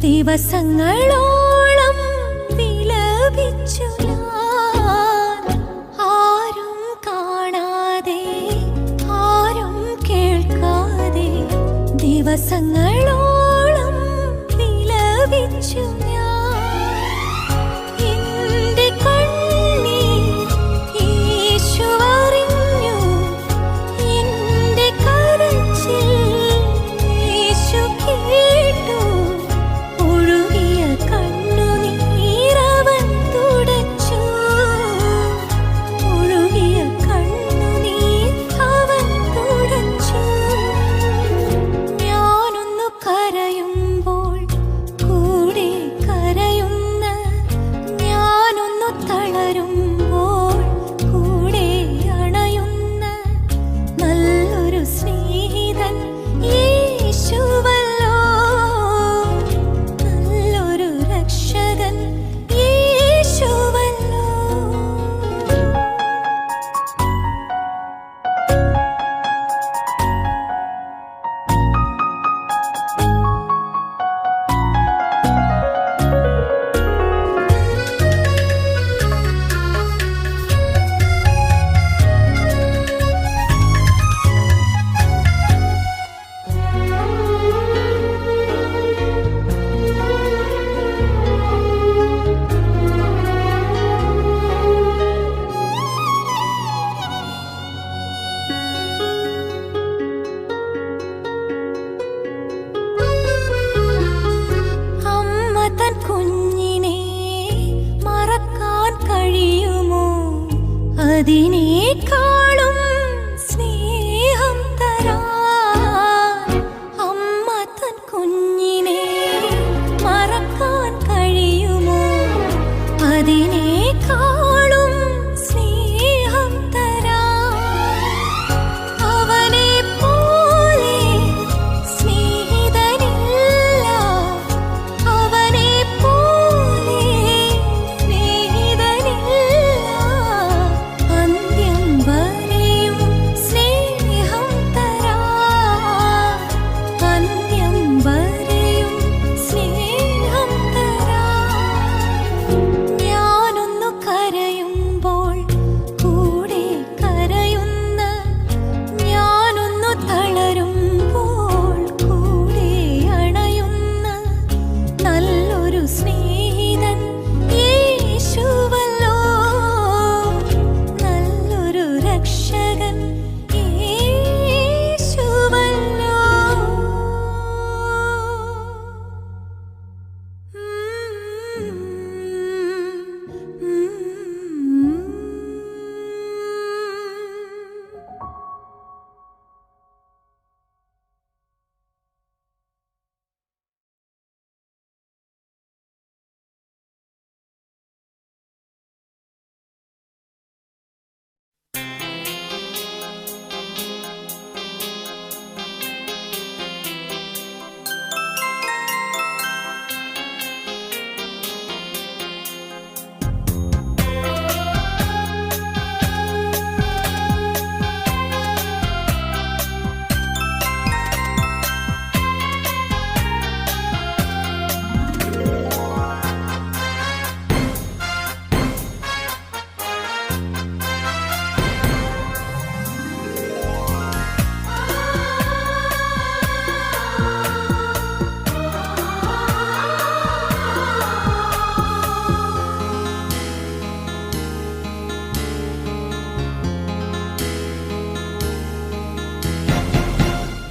ദിവസങ്ങളോളം വിലപിച്ചു ഞാൻ, ആരും കാണാതെ ആരും കേൾക്കാതെ ദിവസങ്ങളോളം വിലപിച്ചു ഞാൻ. എന്റെ കണ്ണീർ യേശു അറിഞ്ഞു, എന്റെ കരച്ചിൽ യേശു കേട്ടു. ഒഴുകിയ കണ്ണുനീരവൻ തുടച്ചു, ഒഴുകിയ കണ്ണുനീർ അവൻ തുടച്ചു. ഞാനൊന്നു കരയുമ്പോൾ കൂടെ കരയുന്ന, ഞാനൊന്നു തളരുമ്പോൾ കൂടെ അണയുന്ന നല്ലൊരു സ്നേഹിതൻ യേശുവല്ലോ, നല്ലൊരു രക്ഷകൻ യേശുവല്ലോ. അമ്മ തൻ കുഞ്ഞിനെ മറക്കാൻ കഴിയുമോ? അതിനേക്കാളും സ്നേഹം തരാൻ അമ്മ തൻ കുഞ്ഞിനെ മറക്കാൻ കഴിയുമോ? അതിനേക്കാളും സ്നേഹം തരാൻ അവനെ പോലെ സ്നേഹിതനില്ല, അവനെ പോലെ സ്നേഹിതനില്ല. അന്ത്യം വരെയും സ്നേഹം തരാൻ, അന്ത്യം വരെയും സ്നേഹം തരാൻ. ഞാനൊന്നു കരയുമ്പോൾ കൂടെ കരയുന്ന, ഞാനൊന്നു തളരുമ്പോൾ കൂടെ അണയുന്ന നല്ലൊരു സ്നേഹിതൻ യേശുവല്ലോ, നല്ലൊരു രക്ഷകൻ യേശുവല്ലോ.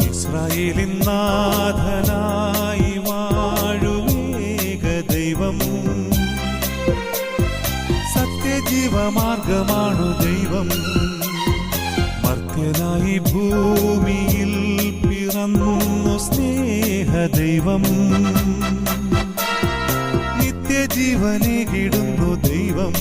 ഇസ്രായേലിൻ നാഥനായി വാഴുമേക ദൈവം, സത്യജീവമാർഗമാണു ദൈവം. മർത്യനായി ഭൂമിയിൽ പിറന്നു സ്നേഹദൈവം, നിത്യജീവനേകിടുന്നു ദൈവം.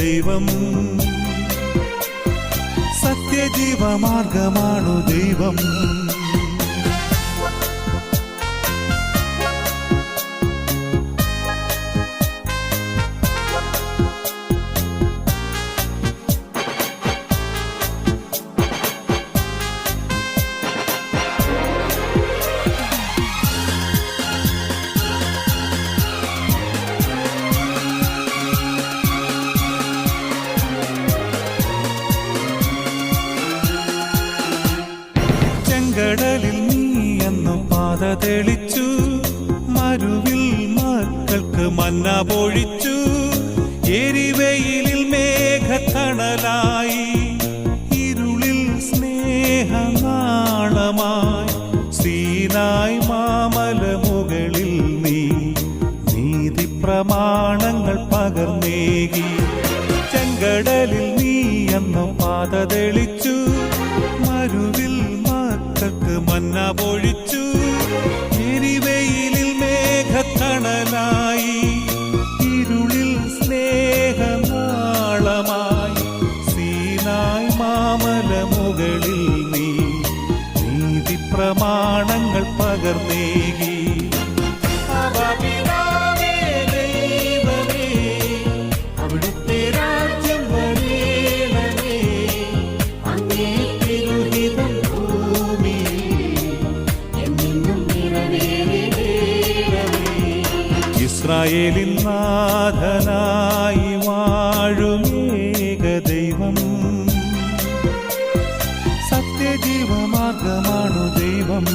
ദൈവം സത്യജീവമാർഗമാണു ദൈവം ചെങ്കടലിൽ നീ എന്നു പാത തെളിച്ചു മരുവിൽ മക്കൾക്ക് മന്ന പൊഴിച്ചു എരിവെയിലിൽ മേഘത്തണലായി ഇരുളിൽ സ്നേഹനാളമായി സീനായ് മാമല മുകളിൽ നീ നീതി പ്രമാണങ്ങൾ പകർന്നേകി ചെങ്കടലിൽ നീ എന്നു പാത തെളിച്ചു മരുവിൽ മക്കൾക്ക് മന്ന പൊഴിച്ചു എരിവെയിലിൽ മേഘത്തണലായി ഇരുളിൽ സ്നേഹനാളമായി സീനായ് മാമല മുകളിൽ നീ നീതി പ്രമാണങ്ങൾ പകർന്നേകി അവിടുത്തെ രാജ്യം വരേണമേ അങ്ങേ തിരുഹിതം ഇസ്രായേലിൻ നാഥനായി വാഴുമേക ദൈവം സത്യജീവമാർഗമാണു ദൈവം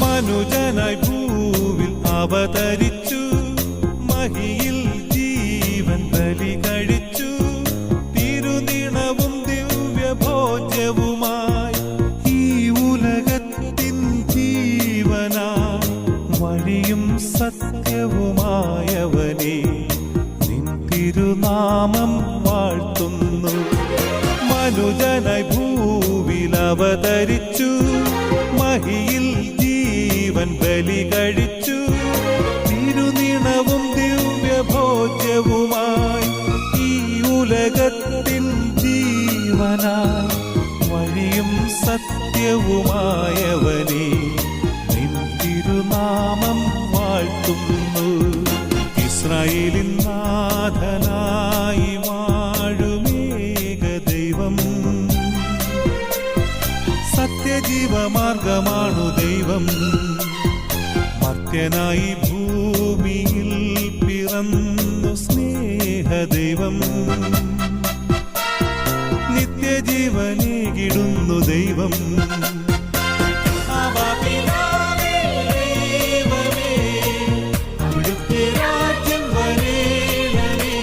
മനുജനായി ഭൂവിൽ അവതരിച്ചു മഹിയിൽ ജീവൻ ബലി കഴിച്ചു തിരുനിണവും ദിവ്യഭോജ്യവുമായി ഈ ഉലകത്തിൻ ജീവനായി വഴിയും സത്യവുമായവനെ നിൻ തിരുനാമം വാഴ്ത്തുന്നു മനുജനായി ഭൂവിൽ അവതരിച്ചു മഹിയിൽ ജീവൻ ബലി കഴിച്ചു തിരുനിണവും ദിവ്യഭോജ്യവുമായി ഈ ഉലകത്തിൻ ജീവനായി വഴിയും സത്യവുമായവനെ നിൻ തിരുനാമം വാഴ്ത്തുന്നു ഇസ്രായേലിൻ നാഥനായി വാഴുമേക ദൈവം സത്യജീവമാർഗമാണു ദൈവം മർത്യനായി ഭൂമിയിൽ പിറന്നു സ്നേഹദൈവം നിത്യജീവനേകിടുന്നു ദൈവം അവിടുത്തെ രാജ്യം വരേണമേ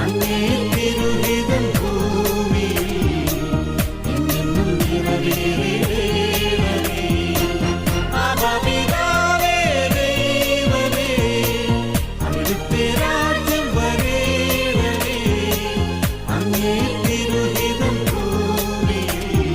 അങ്ങേ തിരുഹിതം ഭൂമിയിൽ എന്നെന്നും നിറവേറേണമേ അവിടുത്തെ രാജ്യം വരേണമേ അങ്ങേ തിരുഹിതം ഭൂമിയിൽ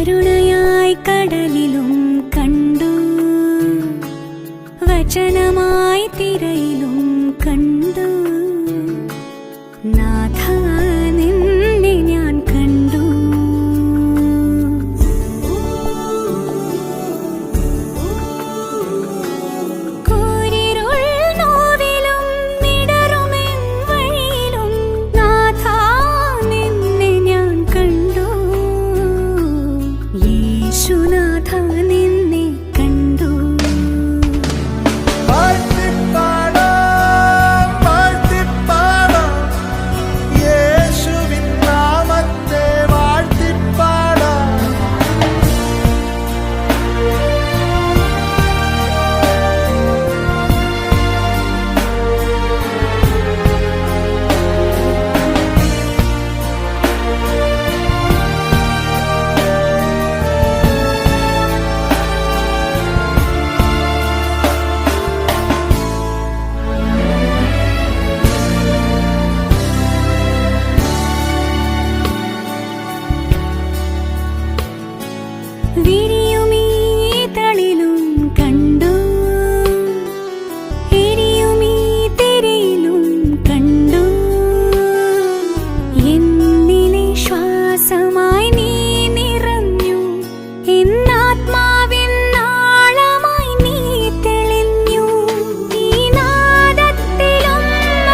കരുണയായി കടലിലും കണ്ടു, വചനമായി തിരയിലും കണ്ടു. നാഥ നിന്നെ ഞാൻ കണ്ടു. കൂരിരുൾ നോവിലും മിടറുമെൻ വഴിയിലും നാഥ നിന്നെ ഞാൻ കണ്ടു. യേശുനാഥ നിന്നെ കണ്ടു. വിരിയുമീ തളിലും കണ്ടു, എരിയുമീ തിരയിലും കണ്ടു. എന്നിലെ ശ്വാസമായി നീ നിറഞ്ഞു, എന്നാത്മാവിൻ ആഴമായി നീ തെളിഞ്ഞു. ഈ നാദത്തിലും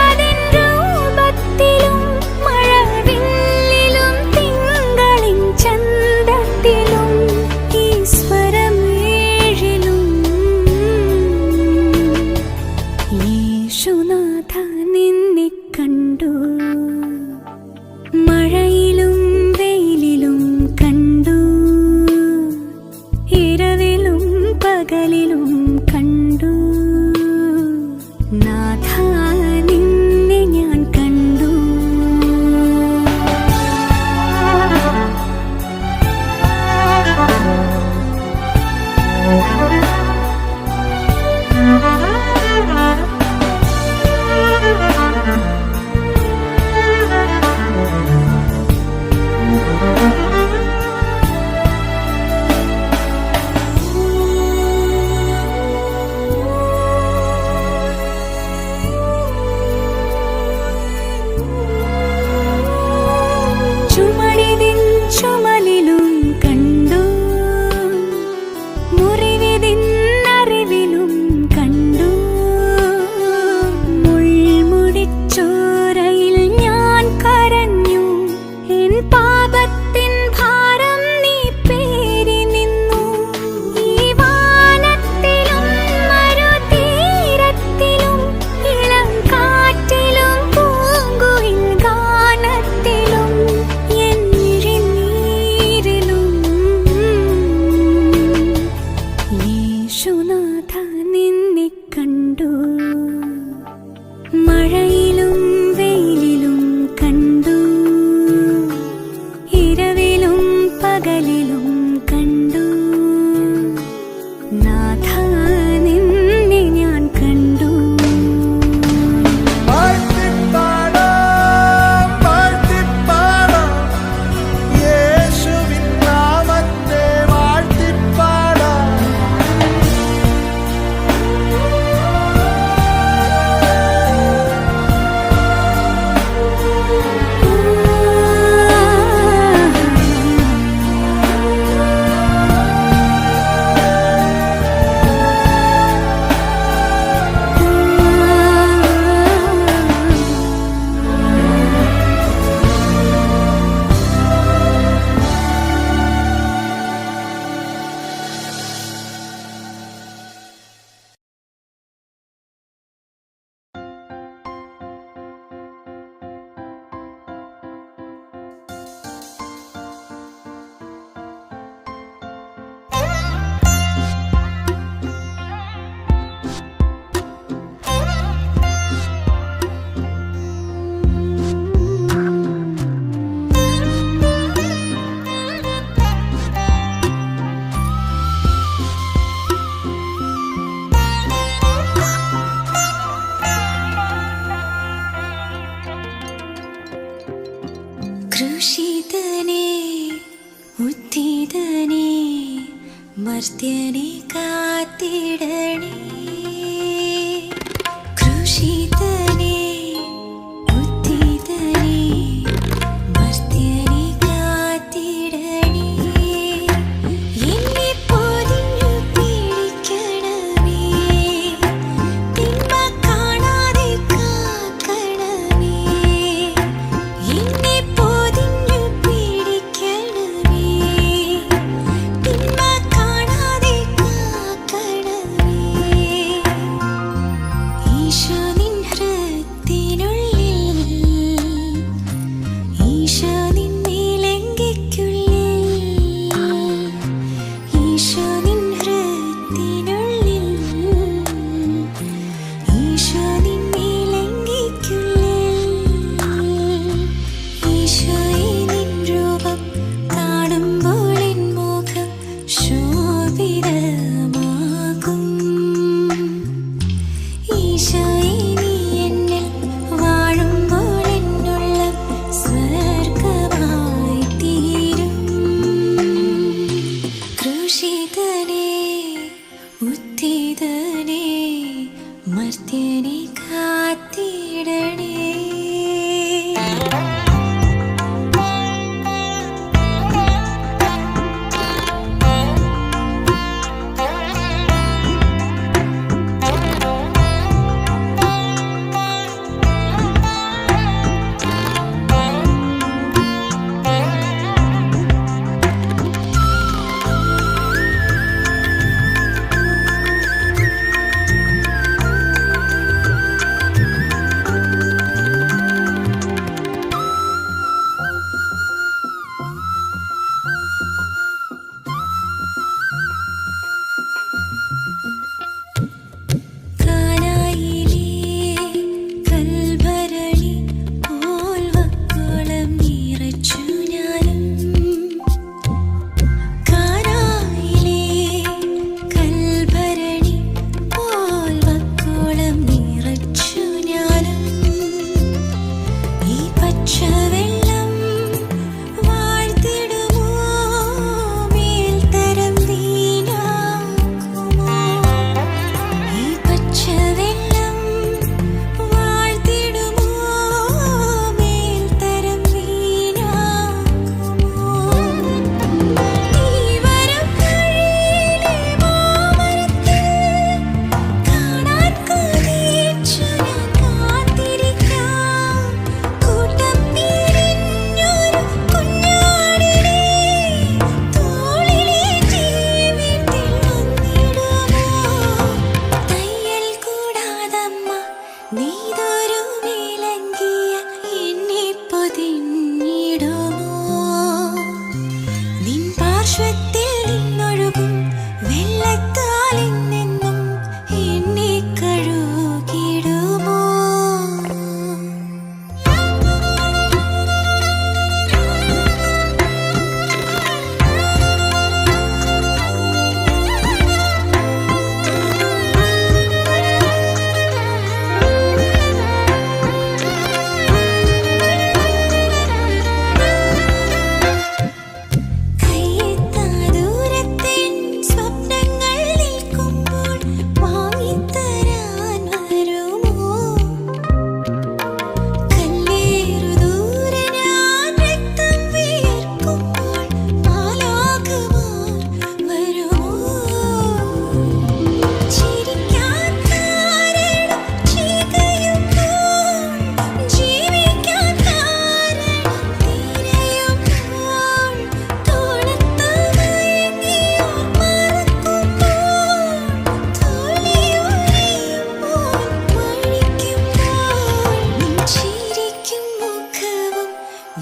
അതിൻ രൂപത്തിലും മഴവില്ലിലും തിങ്കളിൻ ചന്തത്തിലും യേശുനാഥ നിന്നെ കണ്ടു. മഴയിലും വെയിലിലും കണ്ടു, ഇരവിലും പകലിലും കണ്ടു. നാഥ നിന്നെ ഞാൻ കണ്ടു. ചുമടിതിൻ ചുമലിലും കണ്ടു, മുറിവിതിൻ അറിവിലും കണ്ടു. മുൾമുടിച്ചോരയിൽ ഞാൻ കരഞ്ഞു, എൻ പാപത്തിൻ ഭാരം നീ പേരി നിന്നു. ഈ വാനത്തിലും മരുതീരത്തിലും ഇളം കാറ്റിലും പൂങ്കുയിൽ ഗാനത്തിലും എൻ മിഴിനീരിലും യേശുനാഥ നിന്നെ കണ്ടു. മഴയിലും വെയിലിലും കണ്ടു, ഇരവിലും പകലിലും കണ്ടു. നാഥ നിന്നെ ഞാൻ കണ്ടു. ക്രൂശിതനെ മർത്യനെ കാത്തിടണേ ക്രൂശിതനെ ഉദ്ധിതനെ മർത്യനെ കാത്തിടണേ എന്നെ പൊതിഞ്ഞു പിടിക്കണമേ തിന്മ കാണാതെ കാക്കണമേ എന്നെ പൊതിഞ്ഞു പിടിക്കണമേ തിന്മ കാണാതെ കാക്കണമേ ഈശോ നിൻ ഹൃത്തിനുള്ളിൽ ഈശോ നിന്നിലെങ്കിക്കുള്ളിൽ ഈശോ നിൻ ഹൃത്തിനുള്ളിൽ ഈശോ നിന്നിലെങ്കിക്കുള്ളിൽ ഈശോയെ നിൻ രൂപം കാണുമ്പോൾ എൻ മുഖം ശോഭിതമാകും ഈശോയെ നീ എന്നിൽ വാഴുമ്പോൾ എന്നുള്ളം സ്വർഗമായി തീരും ക്രൂശിതനെ ഉദ്ധിതനെ മർത്യനെ കാത്തിടണേ കാനായിലെ കൽഭരണി പോൽ വക്കോളം നിറച്ചു ഞാനും കാനായിലെ കൽഭരണി പോൽ വക്കോളം നിറച്ചു ഞാനും ഈ പച്ചവെള്ളം വാഴ്ത്തിടുമോ മേൽത്തരം വീണാക്കുമോ ഈ പച്ചവെള്ളം വാഴ്ത്തിടുമോ മേൽത്തരം വീണാക്കുമോ ഈ വരം വഴിയിലെ മാമരത്തിൽ കാണാൻ കൊതിച്ചു ഞാൻ കാത്തിരിക്കാം കൂട്ടം പിരിഞ്ഞൊരു കുഞ്ഞാടിനെ തോളിലേറ്റി വീട്ടിൽ വന്നിടുമോ തയ്യൽ കൂടാതമ്മ നീതൊരു മേലങ്കിയ എന്നെ പൊതിഞ്ഞിടുമോ നിൻ പാർശ്വത്തിൽ നിന്നൊഴുകും വെള്ളത്താൽ എന്നെന്നും എന്നെ കഴുകിടുമോ കയ്യെത്താ ദൂരത്തിൻ സ്വപ്നങ്ങൾ നിൽക്കുമ്പോൾ വാങ്ങിത്തരാൻ വരുമോ കല്ലേറു ദൂരെ ഞാൻ രക്തം വിയർക്കുമ്പോൾ മാലാഖമാർ വരുമോ ചിരിക്കാൻ കാരണം ചീകയുമ്പോൾ ജീവിക്കാൻ കാരണം തിരയുമ്പോൾ തോളത്ത് മയങ്ങിയോർ മറക്കുമ്പോൾ തുള്ളിയുലയുമ്പോൾ വഴിക്കുമ്പോൾ നിൻ ചിരിക്കും മുഖവും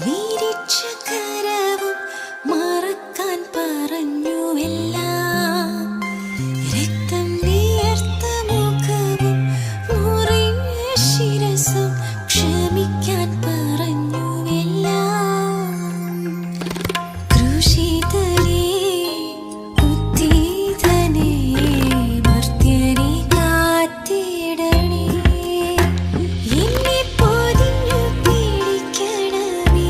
വിരിച്ച കരവും മറക്കാൻ പറഞ്ഞുവെല്ലാം രക്തം വിയർത്ത മുഖവും മുറിഞ്ഞ ശിരസും ക്ഷമിക്കാൻ പറഞ്ഞുവെല്ലാം ക്രൂശിതനെ ഉദ്ധിതനെ മർത്യനെ കാത്തിടണേ എന്നെ പൊതിഞ്ഞു പിടിക്കണമേ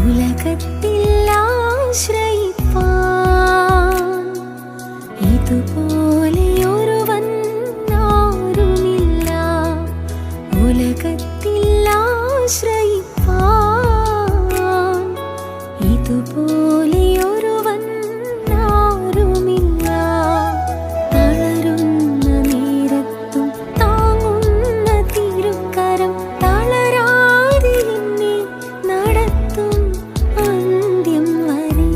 ഉലകത്തിൽ ആശ്രയിപ്പാൻ ഇതുപോലെയൊരുവൻ ആരുമില്ല. ഉലകത്തിൽ ആശ്രയിപ്പാൻ ഇതുപോലെയൊരുവൻ ആരുമില്ല. തളരുന്ന നേരത്തും താങ്ങുന്ന തിരുക്കരം തളരാതെ എന്നെ നടത്തും അന്ത്യം വരെ.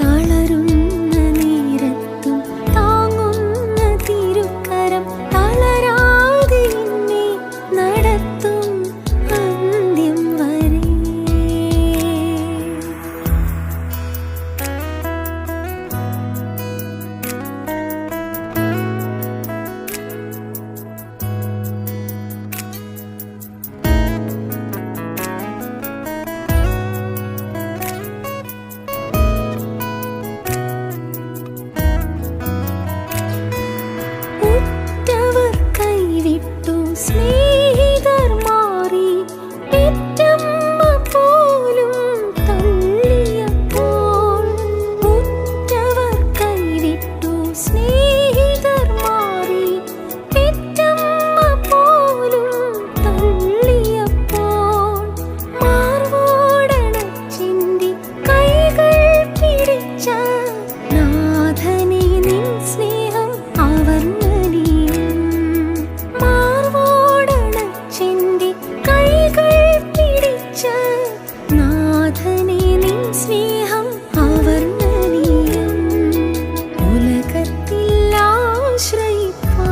തളരുന്ന നേരത്തും താങ്ങുന്ന തിരുക്കരം തളരാതെ എന്നെ നടത്തും അന്ത്യം വരെ. ഉറ്റവർ കൈവിട്ടു സ്നേഹിതർ മാറി പെറ്റമ്മ പോലും തള്ളിയപ്പോൾ. ഉറ്റവർ കൈവിട്ടു സ്നേഹിതർ മാറി പെറ്റമ്മ പോലും തള്ളിയപ്പോൾ. മാർവോടണച്ചിന്തി കൈകൾ പിടിച്ച നാഥനെ നിൻ സ്നേഹം അവർണ്ണനീയം. മാർവോടണച്ചിന്തി കൈകൾ പിടിച്ച നാഥനെ നിൻ സ്നേഹം അവർണ്ണനീയം. ഉലകത്തിൽ ആശ്രയിപ്പാൻ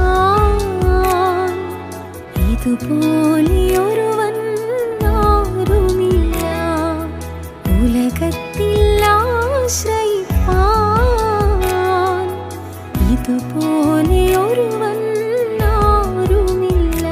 ഇതുപോലെയൊരുവൻ ആരുമില്ല. ഉലകത്തിൽ ആശ്രയിപ്പാൻ ഇതുപോലെയൊരുവൻ ആരുമില്ല.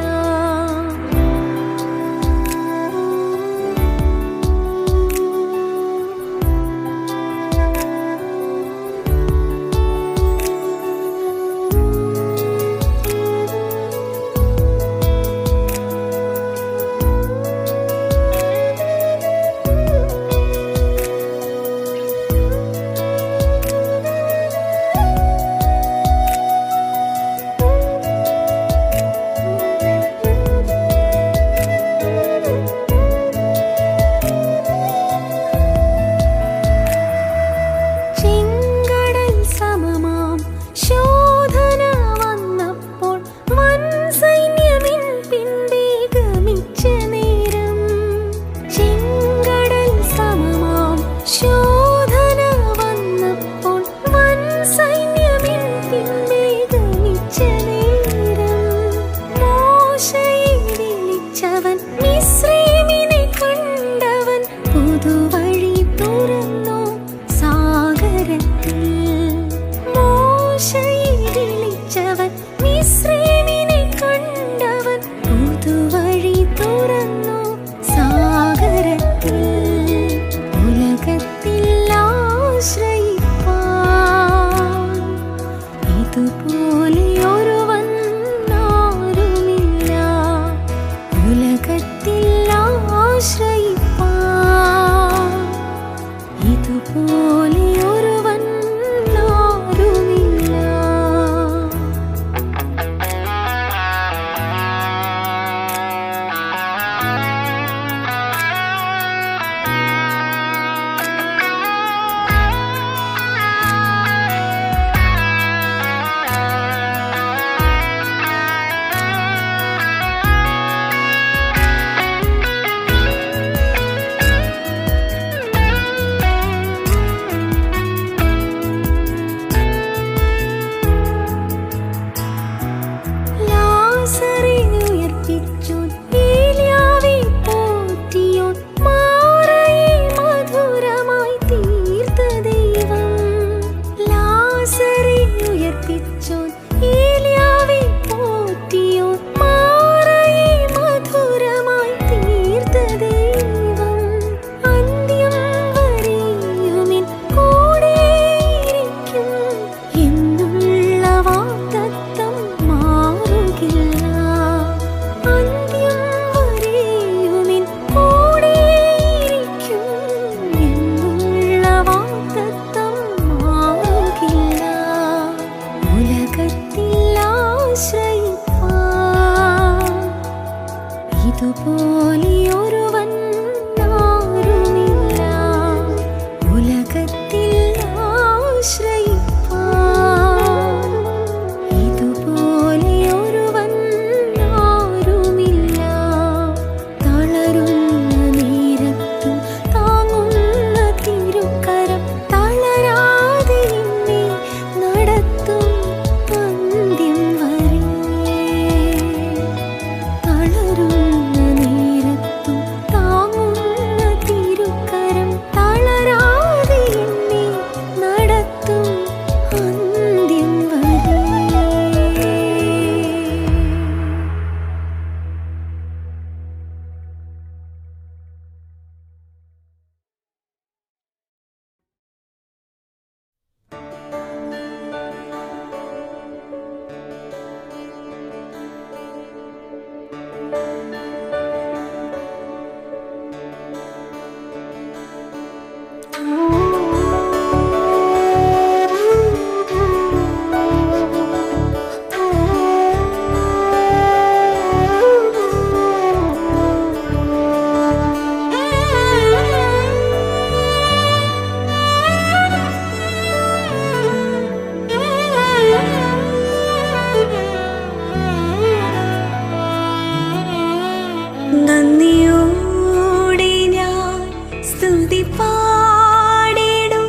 സ്തുതി പാടിടും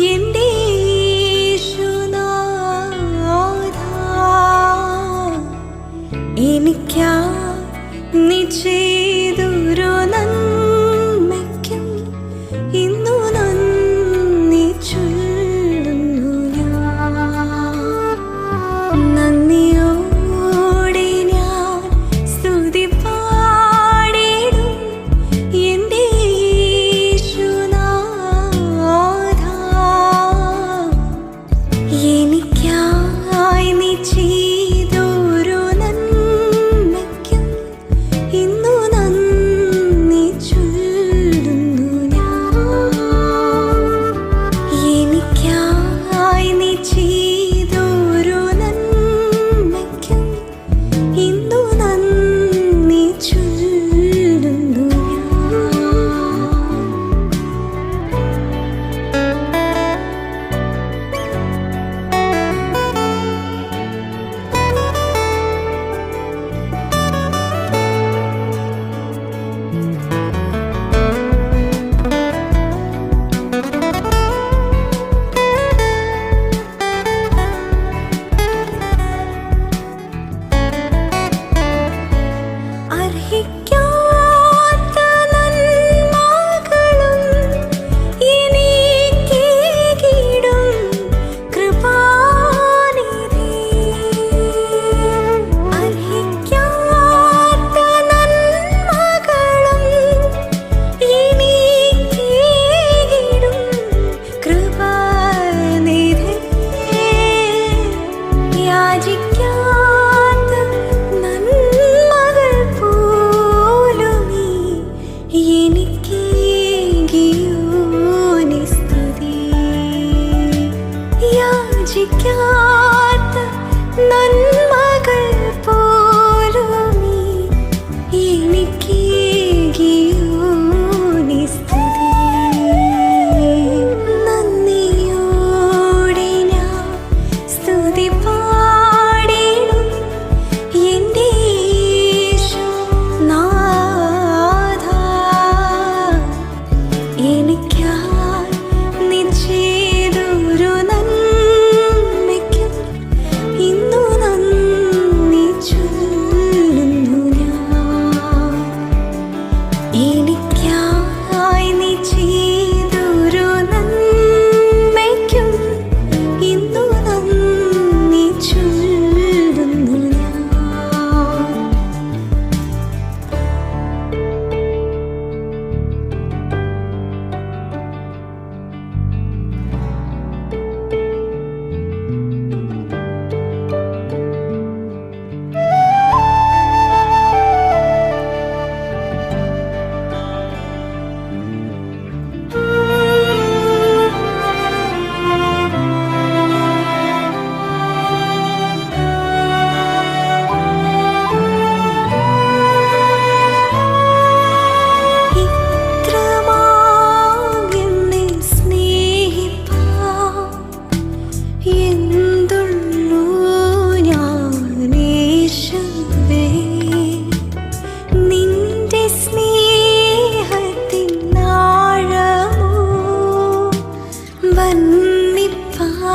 എൻ്റെ യേശുനാഥാ. എനിക്കാ നീ ചെയ്തൊരു നന്മയ്ക്കും ഇന്നു നന്ദി ചൊല്ലുന്നു ഞാൻ. നന്ദിയോടെ ഞാൻ സ്തുതി പാടിടും എൻ്റെ യേശുനാഥാ. എനിക്കായി നീ ചെയ്തൊരു നന്മയ്ക്കും ഇന്നു നന്ദി ചൊല്ലുന്നു ഞാൻ. എനിക്കായി നീ ചെയ്തൊരു നന്മയ്ക്കും ഇന്നു നന്ദി ചൊല്ലുന്നു ഞാൻ. അർഹിക്കാത്ത നന്മകളും എനിക്കേകിടും കൃപാനിധി. അർഹിക്കാത്ത നന്മകളും എനിക്കേകിടും കൃപാനിധി. യാചിക്കാത്ത നന്മകൾ പോലുമീ എനിക്കേകിയോനി സ്തുതി. യാചിക്കാത്ത നന്മകൾ പോലുമീ എനിക്കേകിയോനി സ്തുതി. നന്ദിയോടെ ഞാൻ സ്തുതി പാടിടും എൻ്റെ യേശുനാഥാ. എനിക്കായി നീ ചെയ്തൊരു നന്മയ്ക്കും ഇന്നു നന്ദി ചൊല്ലുന്നു ഞാൻ. എനിക്കായി നീ ചെയ്തൊരു നന്മയ്ക്കും ഇന്നു നന്ദി ചൊല്ലുന്നു ഞാൻ. ഇത്രമാകെന്നെ സ്നേഹിപ്പാൻ എന്തുള്ളൂ ഞാൻ യേശുവേ. നിന്റെ സ്നേഹത്തിൻ ആഴമോ വർണ്ണിപ്പാൻ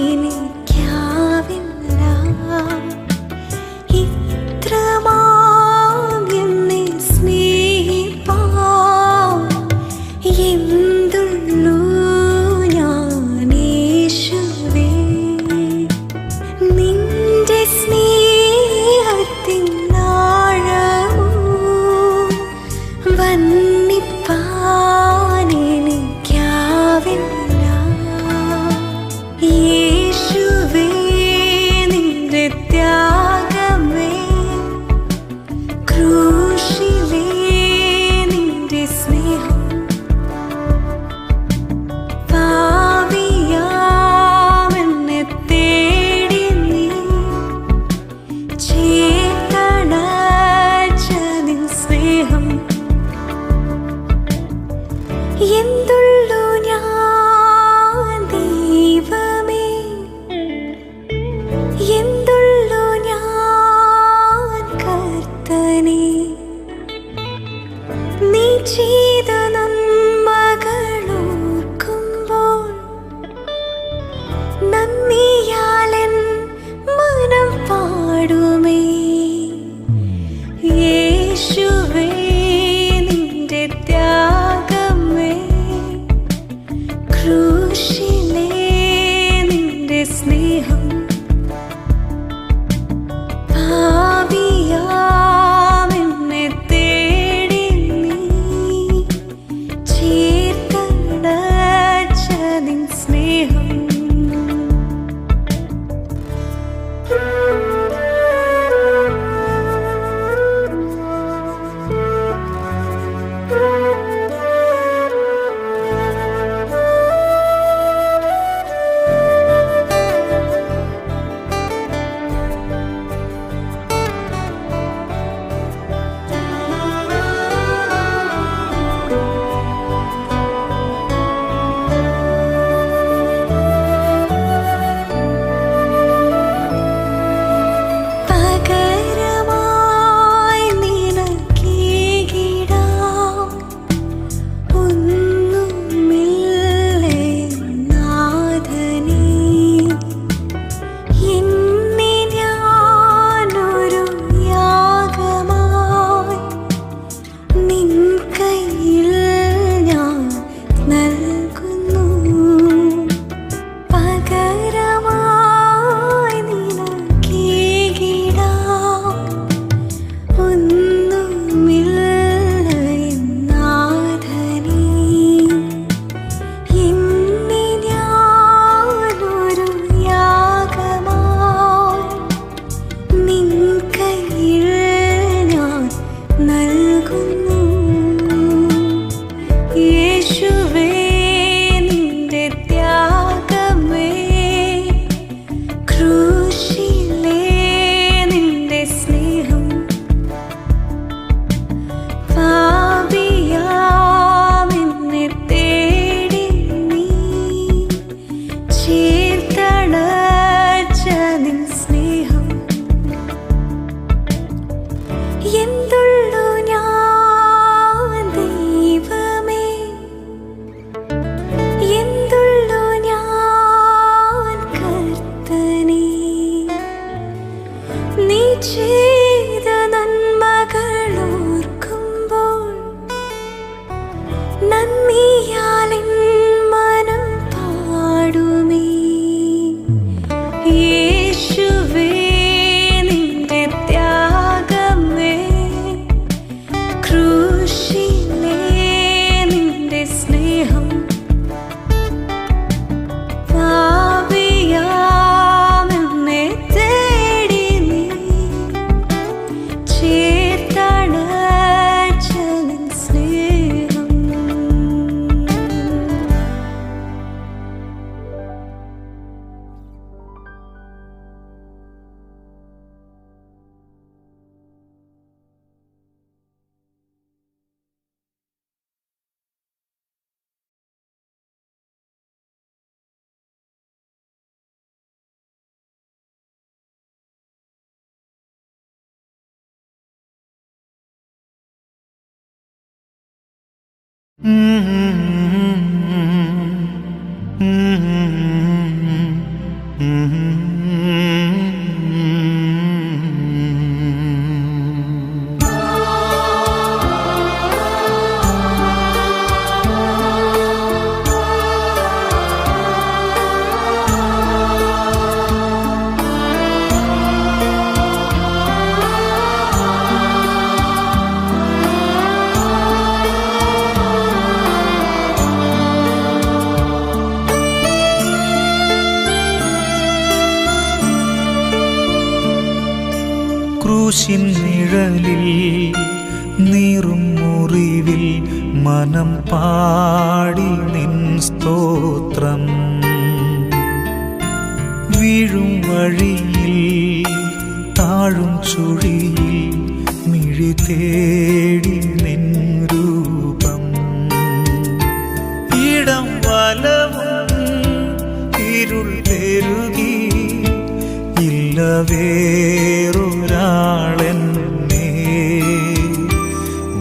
എനിക്കാവില്ല. ഇത്രമാകെന്നെ സ്നേഹിപ്പാൻ എന്തുള്ളൂ ഞാൻ യേശുവേ. നിന്റെ സ്നേഹത്തിൻ ആഴമോ വർണ്ണിപ്പാൻ എനിക്കാവില്ല. യേശുവേ, നിന്റെ ത്യാഗമേ, ക്രൂശിലേ നിന്റെ സ്നേഹം, പാപിയാമെന്നെ തേടി നീ ചേർത്തണച്ച നിൻ സ്നേഹം. എന്തുള്ളൂ ഞാൻ ദൈവമേ, എന്തുള്ളൂ ഞാൻ കർത്തനേ. നീ ചെയ്ത നന്മ നന്ദിയാലെൻ മനം പാടുമേ. യേശുവേ നിന്റെ ത്യാഗമേ, ക്രൂശിലെ നിന്റെ സ്നേഹം, പാപിയാമെന്നെ തേടി നീ ചേർത്തണച്ച നിൻ സ്നേഹം. ക്രൂശിൻ നിഴലിൽ നീറും മുറിവിൽ മനം പാടി നിൻ സ്തോത്രം. വീഴും വഴിയിൽ താഴും ചുഴിയിൽ മിഴി തേടി നിൻ രൂപം. ഇടം വലവും ഇരുൾ പെരുകി ഇല്ല വേറൊരാളെന്നെ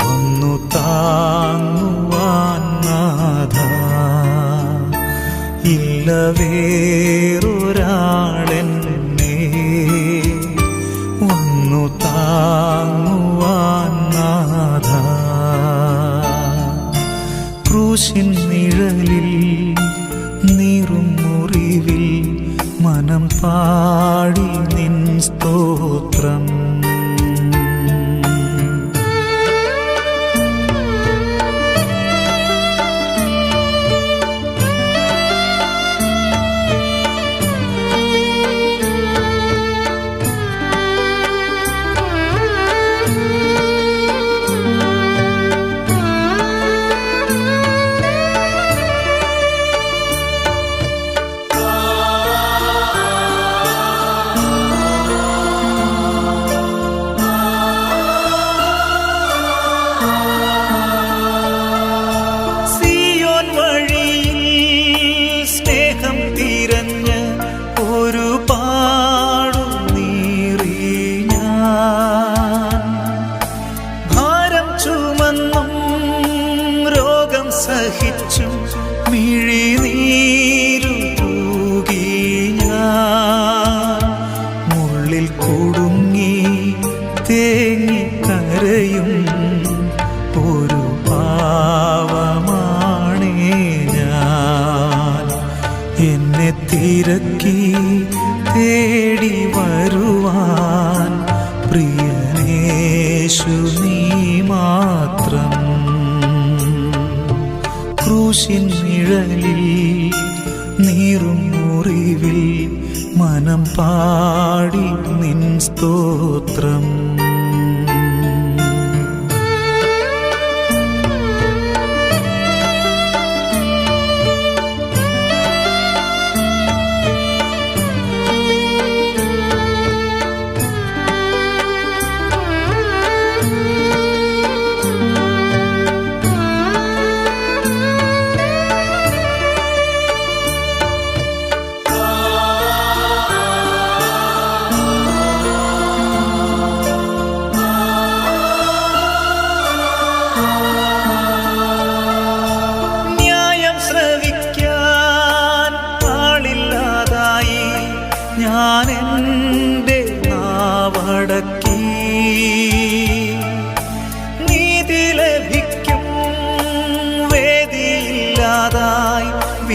വന്നു താങ്ങുവാൻ നാഥ. ഇല്ല വേറൊരാളെന്നെ വന്നു താങ്ങുവാൻ നാഥ. ക്രൂശിൻ നിഴലിൽ നീറും മുറിവിൽ മനം പാടി നിൻ സ്തോത്രം. സഹിച്ചും മിഴിനീരു തൂകി ഞാൻ മുള്ളിൽ കുടുങ്ങി തേങ്ങി കരയും ഒരു പാവമാണേ ഞാൻ. എന്നെ തിരക്കി തേടി വരുവാൻ പ്രിയനേശു നീ മാത്രം. ക്രൂശിൻ നിഴലിൽ നീറും മുറിവിൽ മനം പാടി നിൻ സ്തോത്രം.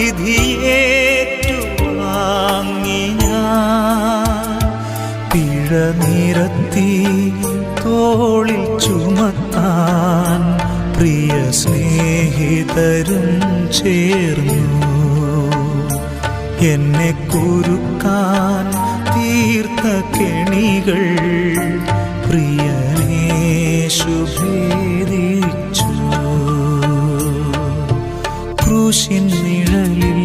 വിധിയേറ്റുവാങ്ങി ഞാൻ പിഴ നിരത്തി തോളിൽ ചുമത്താൻ പ്രിയ സ്നേഹിതരും ചേർന്നു എന്നെ കുരുക്കാൻ തീർത്ത കെണികൾ പ്രിയനേശു ഭേദിച്ചു ക്രൂശിൻ നിഴലിൽ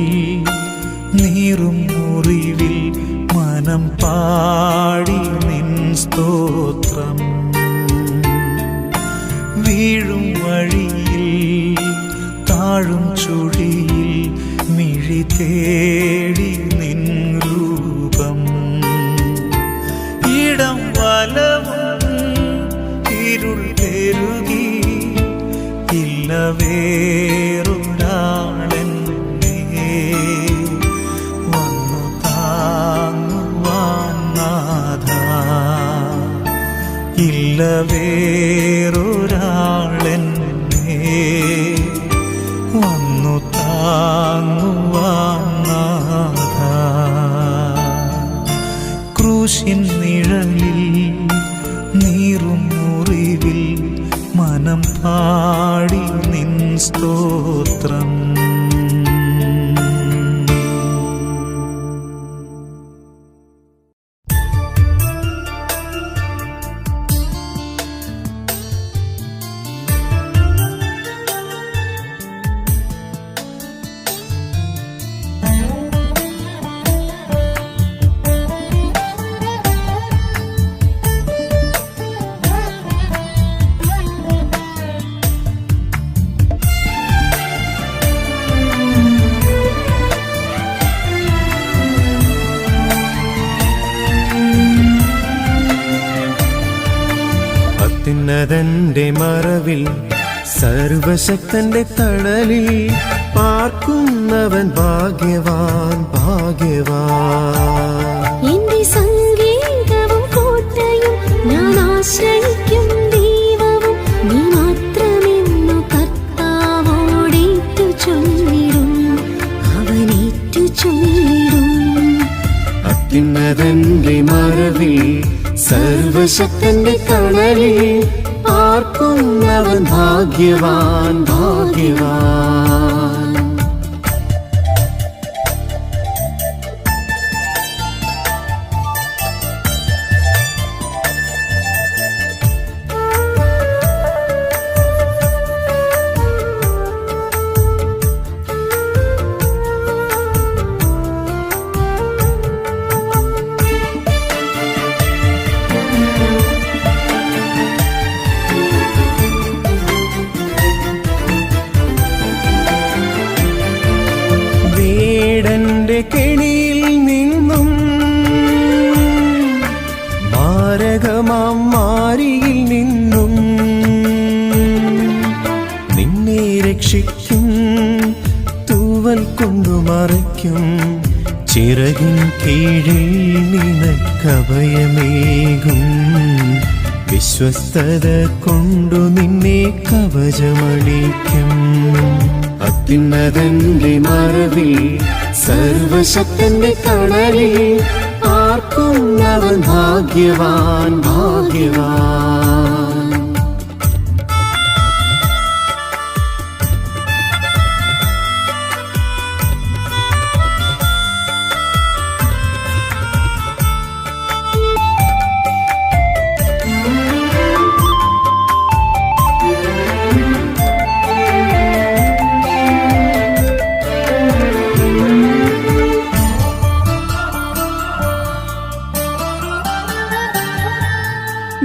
നീറും മുറിവിൽ മനം പാടി നിൻ സ്തോത്രം വീഴും വഴിയിൽ താഴും ചുഴിയിൽ മിഴി തേടി നിൻ രൂപം ഇടം വലവും ഇരുൾ പെരുകി ഇല്ല വേറൊരാളെന്നെ വന്നു താങ്ങുവാൻ നാഥ ഇല്ല വേറൊരാളെന്നെ വന്നു താങ്ങുവാൻ നാഥ ക്രൂശിൻ നിഴലിൽ നീറും മുറിവിൽ മനം പാടി നിൻ സ്തോത്രം അത്യുന്നതന്റെ മറവിൽ സർവശക്തന്റെ തണലിൽ പാർക്കുന്നവൻ ഭാഗ്യവാൻ ഭാഗ്യവാൻ എന്റെ സംഗീതവും കോട്ടയും ഞാൻ ആശ്രയിക്കും ദൈവവും നീ മാത്രമെന്നു കർത്താവോടേറ്റു ചൊല്ലിടും അവനേറ്റു ചൊല്ലിടും അത്യുന്നതന്റെ മറവിൽ സർവശക്തന്റെ തണലിൽ പാർക്കുന്നവൻ ഭാഗ്യവാൻ ഭാഗ്യവാൻ കെണിയിൽ നിന്നും മാരകമാം മാരിയിൽ നിന്നും നിന്നെ രക്ഷിക്കും തൂവൽ കൊണ്ടു മറയ്ക്കും ചിറകിൻ കീഴിൽ നിനക്കഭയമേകും വിശ്വസ്തത കൊണ്ടു നിന്നെ കവചമണിക്കും അത്യുന്നതന്റെ മറവിൽ സർവശക്തന്റെ തണലിൽ പാർക്കുന്നവൻ ഭാഗ്യവാൻ ഭാഗ്യവാൻ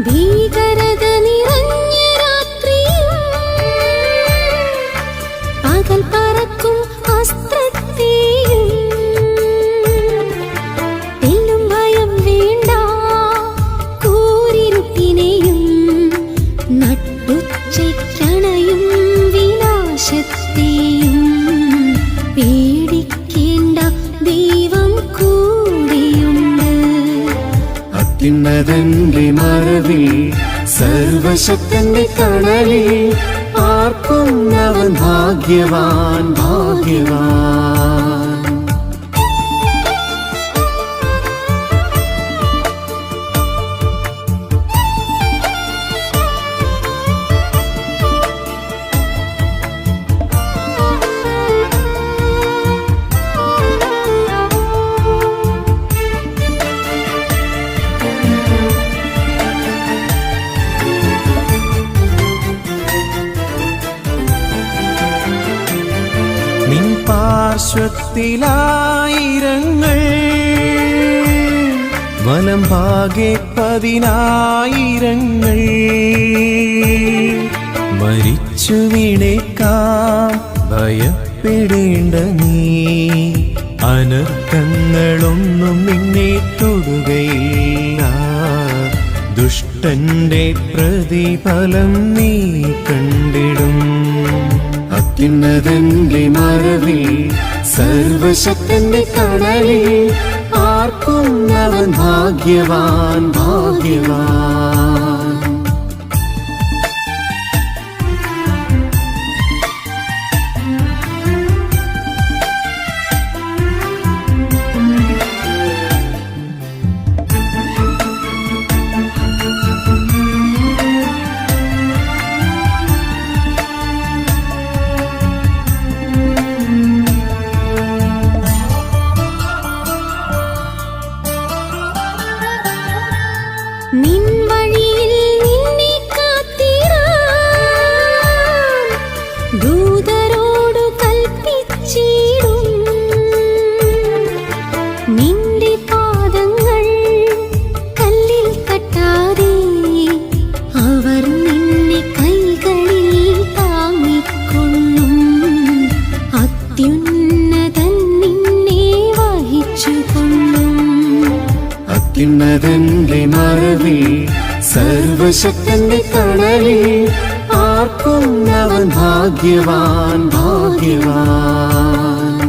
ഭീകരത നിറഞ്ഞ രാത്രിയിൽ പകൽ പറക്കും അസ്ത്രത്തെയും തെല്ലും ഭയം വേണ്ട കൂരിരുട്ടിനെയും നട്ടുച്ചയ്ക്കണയും വിനാശത്തെയും പേടിക്കേണ്ട ദൈവം കൂടെയുണ്ട് അത്യുന്നതന്റെ മറവിൽ സർവശക്തന്റെ തണലിൽ ആർക്കും അവൻ ഭാഗ്യവാൻ ഭാഗ്യവാൻ. നിൻ പാർശ്വത്തിലായിരങ്ങൾ, വലം ഭാഗെ 10,000 മരിച്ചു വീണേക്കാം, ഭയപ്പെടേണ്ട നീ. അനർത്ഥങ്ങളൊന്നും നിന്നെ തൊടുകയില്ല, ദുഷ്ടന്റെ പ്രതിഫലം നീ കണ്ടിടും. അത്യുന്നതന്റെ മറവിൽ സർവശക്തന്റെ തണലിൽ ആർക്കും അവൻ ഭാഗ്യവാൻ ഭാഗ്യവാൻ. നിൻ വഴിയിൽ നിന്നെ കാത്തിടാൻ ദൂതരോടു കൽപ്പിച്ചിടും. നിന്റെ പാദങ്ങൾ കല്ലിൽ തട്ടാതെ അവർ നിന്നെ കൈകളിൽ താങ്ങിക്കൊള്ളും. അത്യുന്നതൻ നിന്നെ വഹിച്ചുകൊള്ളും. അത്യുന്നതന്റെ മറവിൽ സർവശക്തന്റെ തണലിൽ ആർക്കും അവൻ ഭാഗ്യവാൻ ഭാഗ്യവാൻ.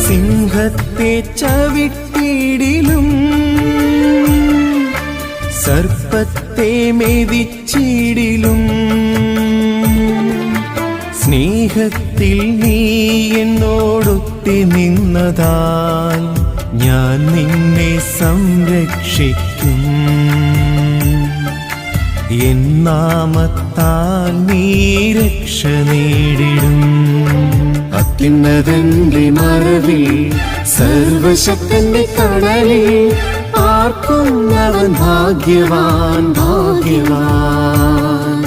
സിംഹത്തെ ചവിട്ടിയിടിലും സർപ്പത്തെ മെതിച്ചിടിലും, സ്നേഹത്തിൽ നീ എന്നോടൊത്തി നിന്നതാൽ ഞാൻ നിന്നെ സംരക്ഷിക്കും. എൻ നാമത്താൽ നീ രക്ഷ നേടിടും. അത്യുന്നതന്റെ മറവിൽ സർവശക്തന്റെ തണലിൽ ആർക്കും അവൻ ഭാഗ്യവാൻ ഭാഗ്യവാൻ.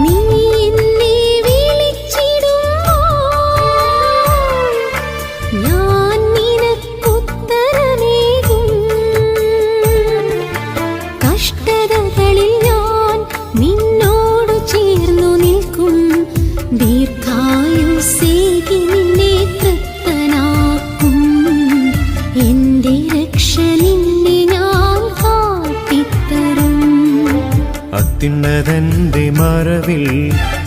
നീ എന്നെ വിളിച്ചിടുമ്പോൾ ഞാൻ നിനക്കുത്തരമേകും. കഷ്ടതകളിൽ ഞാൻ നിന്നോട് ചേർന്നു നിൽക്കും. ദീർഘായുസ്സേകി നിന്നെ തൃപ്തനാക്കും. എന്റെ രക്ഷ നിന്നെ ഞാൻ കാട്ടിത്തരും. അത്യുന്നതന്റെ മറവിൽ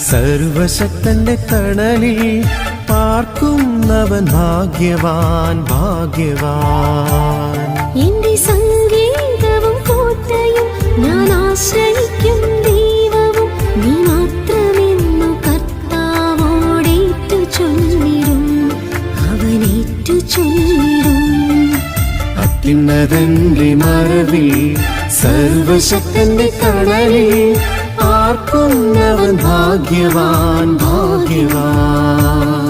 സർവശക്തന്റെ തണലിൽ പാർക്കും അവൻ ഭാഗ്യവാൻ ഭാഗ്യവാൻ. എന്റെ സങ്കേതവും കോട്ടയും ഞാൻ ആശ്രയിക്കും ദൈവവും നീ മാത്രമെന്നു കർത്താവോടേറ്റു ചൊല്ലിടും. അവനേറ്റു ചൊല്ലിടും. അത്യുന്നതന്റെ മറവിൽ സർവശക്തന്റെ തണലിൽ പാർക്കുന്നവൻ ഭാഗ്യവാൻ ഭാഗ്യവാൻ.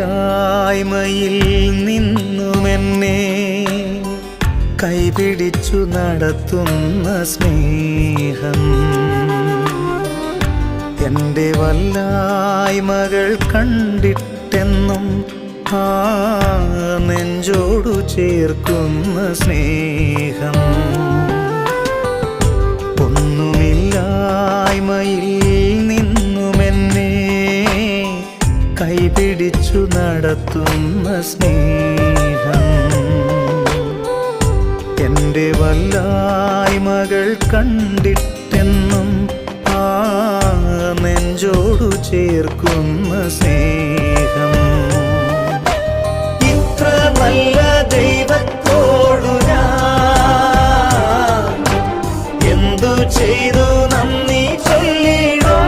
ഒന്നുമില്ലായ്മയിൽ നിന്നുമെന്നെ കൈപിടിച്ചു നടത്തുന്ന സ്നേഹം, എൻ്റെ വല്ലായ്മകൾ കണ്ടിട്ടെന്നും ആ നെഞ്ചോടു ചേർക്കുന്ന സ്നേഹം. ഒന്നുമില്ലായ്മയിൽ നിന്നുമെന്നെ കൈപിടിച്ചു നടത്തുന്ന സ്നേഹം, എൻ്റെ വല്ലായ്മകൾ കണ്ടിട്ടെന്നും ആ നെഞ്ചോടു ചേർക്കുന്ന സ്നേഹം. ഇത്ര നല്ല ദൈവത്തോടു ഞാൻ എന്തു ചെയ്തു നന്ദി ചൊല്ലിടും.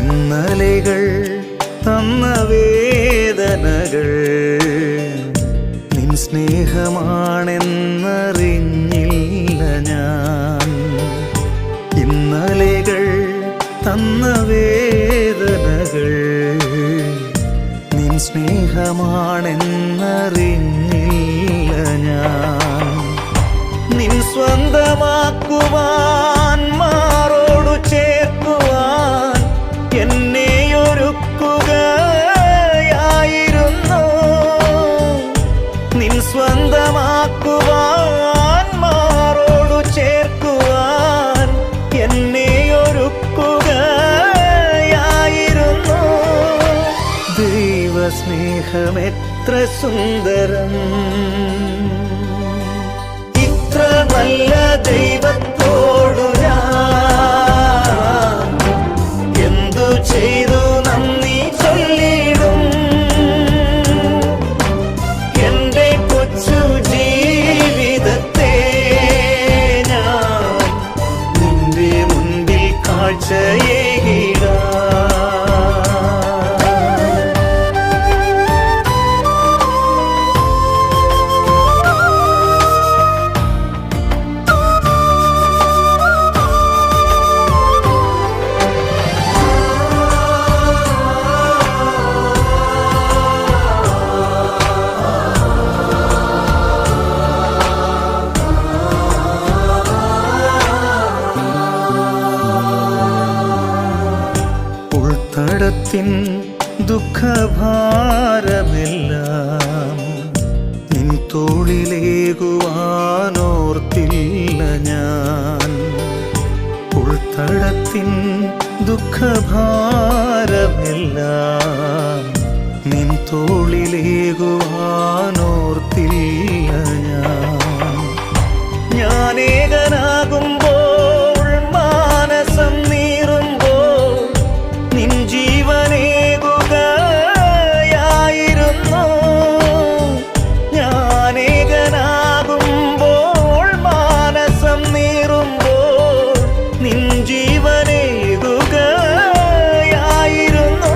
ഇന്നലെകൾ തന്ന വേദനകൾ നിൻ സ്നേഹമാണെന്നറിഞ്ഞില്ല ഞാൻ. ഇന്നലെകൾ തന്ന വേദനകൾ നിൻ സ്നേഹമാണെന്നറിഞ്ഞില്ല ഞാൻ. നിൻ സ്വന്തമാക്കുവാൻ മാറോടു ചേർക്കുവാൻ എന്നെയൊരുക്കുകയായിരുന്നു. നിൻ സ്വന്തമാക്കുവാൻ മാറോടു ചേർക്കുവാൻ എന്നെയൊരുക്കുകയായിരുന്നു. ദൈവസ്നേഹമെത്ര സുന്ദരം, ഇത്ര നല്ല ദൈവത്തോടു ഞാൻ എന്തു ചെയ്തു നന്ദി ചൊല്ലിടും. എൻ്റെ കൊച്ചു ജീവിതത്തെ ഞാൻ നിന്റെ മുൻപിൽ കാഴ്ചയേകിടാം. ഉൾത്തടത്തിൻ ദുഃഖഭാരമെല്ലാം നിൻ തോളിലേകുവാനോർത്തില്ല ഞാൻ. ഉൾത്തടത്തിൻ ദുഃഖഭാരമെല്ലാം നിൻ തോളിലേകുവാനോർത്തില്ല ഞാൻ. ഞാനേകനാകുമ്പോൾ മാനസം നീറുമ്പോൾ നിൻ ജീവനേകുകയായിരുന്നു. ഞാനേകനാകുമ്പോൾ മാനസം നീറുമ്പോൾ നിൻ ജീവനേകുകയായിരുന്നു.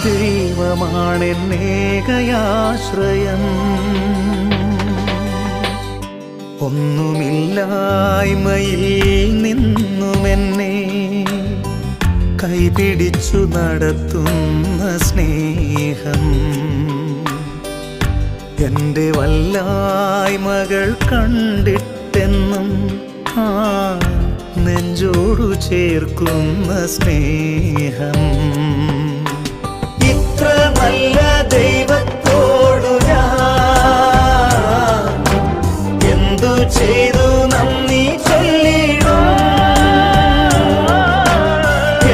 ദൈവമാണെന്നേകയാശ്രയം. ഒന്നുമില്ലായ്മയിൽ നിന്നുമെന്നെ കൈപിടിച്ചു നടത്തുന്ന സ്നേഹം. എൻ്റെ വല്ലായ്മകൾ കണ്ടിട്ടെന്നും ആ നെഞ്ചോടു ചേർക്കുന്ന സ്നേഹം. ഇത്ര നല്ല ദൈവത്തോടു ഞാൻ എന്തു ചെയ്തു നന്ദി ചൊല്ലിടും.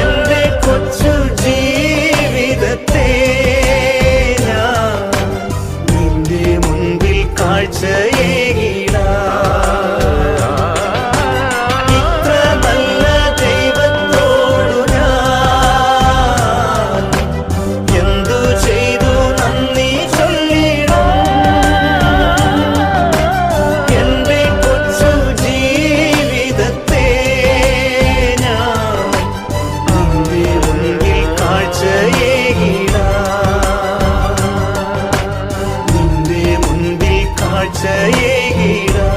എന്റെ കൊച്ചു ജീവിതത്തെ ഞാൻ നിന്റെ മുൻപിൽ കാഴ്ചയേകിടാം. ഇത്ര നല്ല ദൈവത്തോടു ഞാൻ എന്തു ചെയ്തു നന്ദി ചൊല്ലിടും. എന്റെ കൊച്ചു ജീവിതത്തെ ഞാൻ നിന്റെ മുൻപിൽ കാഴ്ചയേകിടാം. നിന്റെ മുൻപിൽ കാഴ്ചയേകിടാം.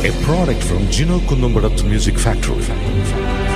A product from Gino Kunumbarat Music Factory.